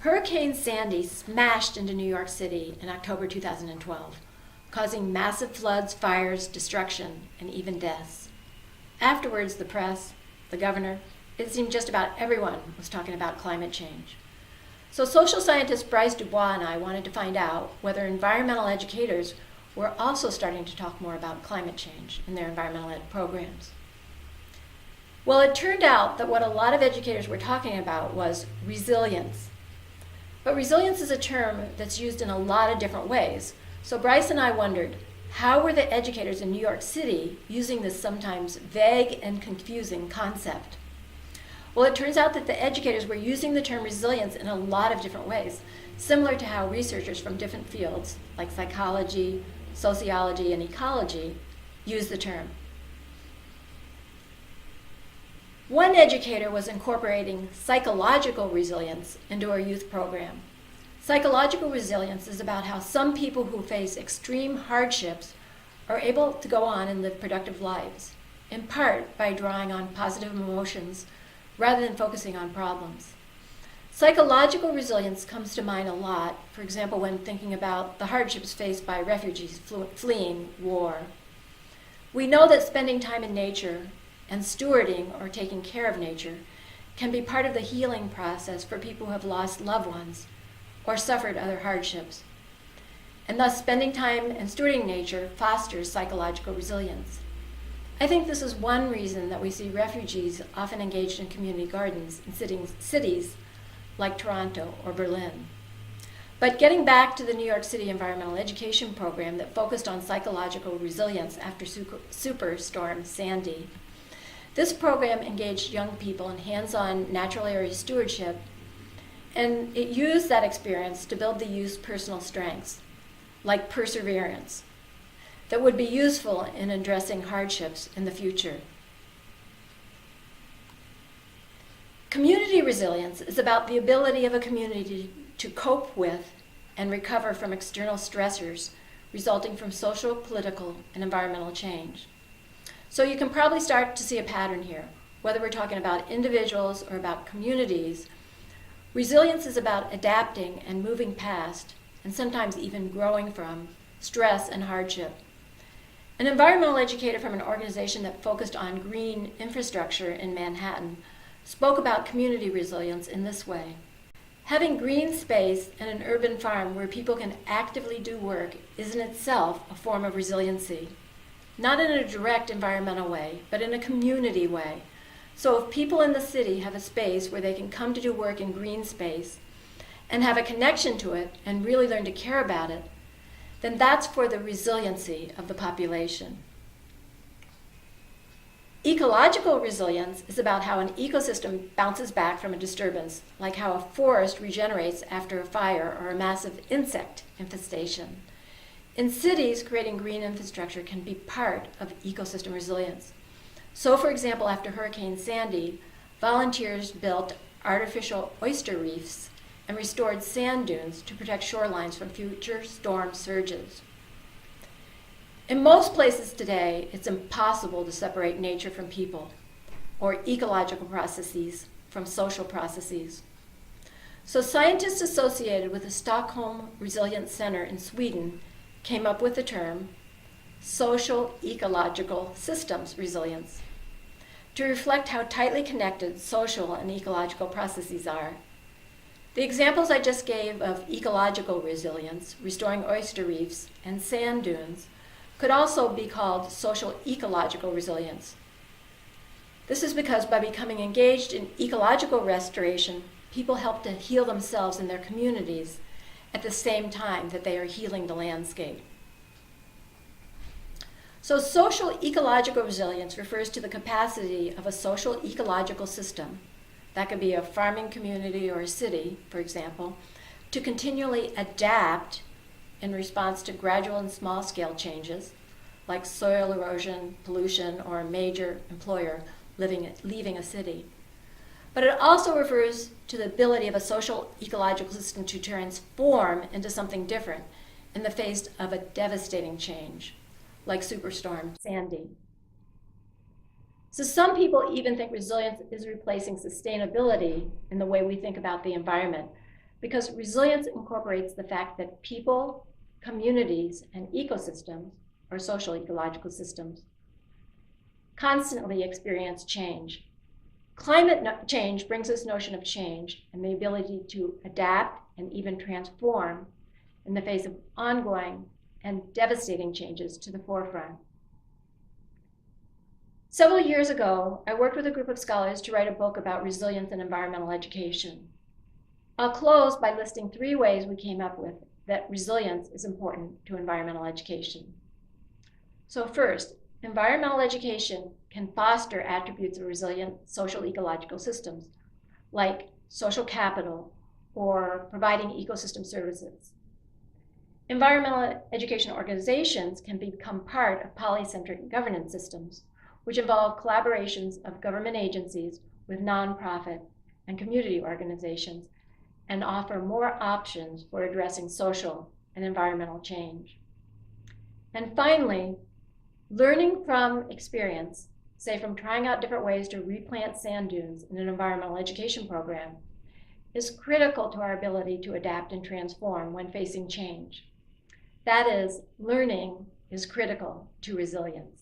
Hurricane Sandy smashed into New York City in October 2012, causing massive floods, fires, destruction, and even deaths. Afterwards, the press, the governor, it seemed just about everyone was talking about climate change. So social scientist Bryce Dubois and I wanted to find out whether environmental educators were also starting to talk more about climate change in their environmental ed programs. Well, it turned out that what a lot of educators were talking about was resilience. But resilience is a term that's used in a lot of different ways. So Bryce and I wondered, how were the educators in New York City using this sometimes vague and confusing concept? Well, it turns out that the educators were using the term resilience in a lot of different ways, similar to how researchers from different fields, like psychology, sociology, and ecology, use the term. One educator was incorporating psychological resilience into our youth program. Psychological resilience is about how some people who face extreme hardships are able to go on and live productive lives, in part by drawing on positive emotions rather than focusing on problems. Psychological resilience comes to mind a lot, for example, when thinking about the hardships faced by refugees fleeing war. We know that spending time in nature and stewarding or taking care of nature can be part of the healing process for people who have lost loved ones or suffered other hardships. And thus spending time and stewarding nature fosters psychological resilience. I think this is one reason that we see refugees often engaged in community gardens in cities like Toronto or Berlin. But getting back to the New York City environmental education program that focused on psychological resilience after Superstorm Sandy, this program engaged young people in hands-on natural area stewardship, and it used that experience to build the youth's personal strengths, like perseverance, that would be useful in addressing hardships in the future. Community resilience is about the ability of a community to cope with and recover from external stressors resulting from social, political, and environmental change. So you can probably start to see a pattern here. Whether we're talking about individuals or about communities, resilience is about adapting and moving past, and sometimes even growing from, stress and hardship. An environmental educator from an organization that focused on green infrastructure in Manhattan spoke about community resilience in this way. Having green space and an urban farm where people can actively do work is in itself a form of resiliency. Not in a direct environmental way, but in a community way. So if people in the city have a space where they can come to do work in green space and have a connection to it and really learn to care about it, then that's for the resiliency of the population. Ecological resilience is about how an ecosystem bounces back from a disturbance, like how a forest regenerates after a fire or a massive insect infestation. In cities, creating green infrastructure can be part of ecosystem resilience. So, for example, after Hurricane Sandy, volunteers built artificial oyster reefs and restored sand dunes to protect shorelines from future storm surges. In most places today, it's impossible to separate nature from people, or ecological processes from social processes. So scientists associated with the Stockholm Resilience Center in Sweden came up with the term social-ecological systems resilience to reflect how tightly connected social and ecological processes are. The examples I just gave of ecological resilience, restoring oyster reefs and sand dunes, could also be called social-ecological resilience. This is because by becoming engaged in ecological restoration, people help to heal themselves and their communities at the same time that they are healing the landscape. So social ecological resilience refers to the capacity of a social ecological system, that could be a farming community or a city, for example, to continually adapt in response to gradual and small-scale changes, like soil erosion, pollution, or a major employer leaving a city. But it also refers to the ability of a social ecological system to transform into something different in the face of a devastating change, like Superstorm Sandy. So some people even think resilience is replacing sustainability in the way we think about the environment. because resilience incorporates the fact that people, communities, and ecosystems, or social ecological systems, constantly experience change. Climate change brings this notion of change and the ability to adapt and even transform in the face of ongoing and devastating changes to the forefront. Several years ago, I worked with a group of scholars to write a book about resilience in environmental education. I'll close by listing 3 ways we came up with that resilience is important to environmental education. So first, environmental education can foster attributes of resilient social ecological systems, like social capital or providing ecosystem services. Environmental education organizations can become part of polycentric governance systems, which involve collaborations of government agencies with nonprofit and community organizations and offer more options for addressing social and environmental change. And finally, learning from experience, say from trying out different ways to replant sand dunes in an environmental education program, is critical to our ability to adapt and transform when facing change. That is, learning is critical to resilience.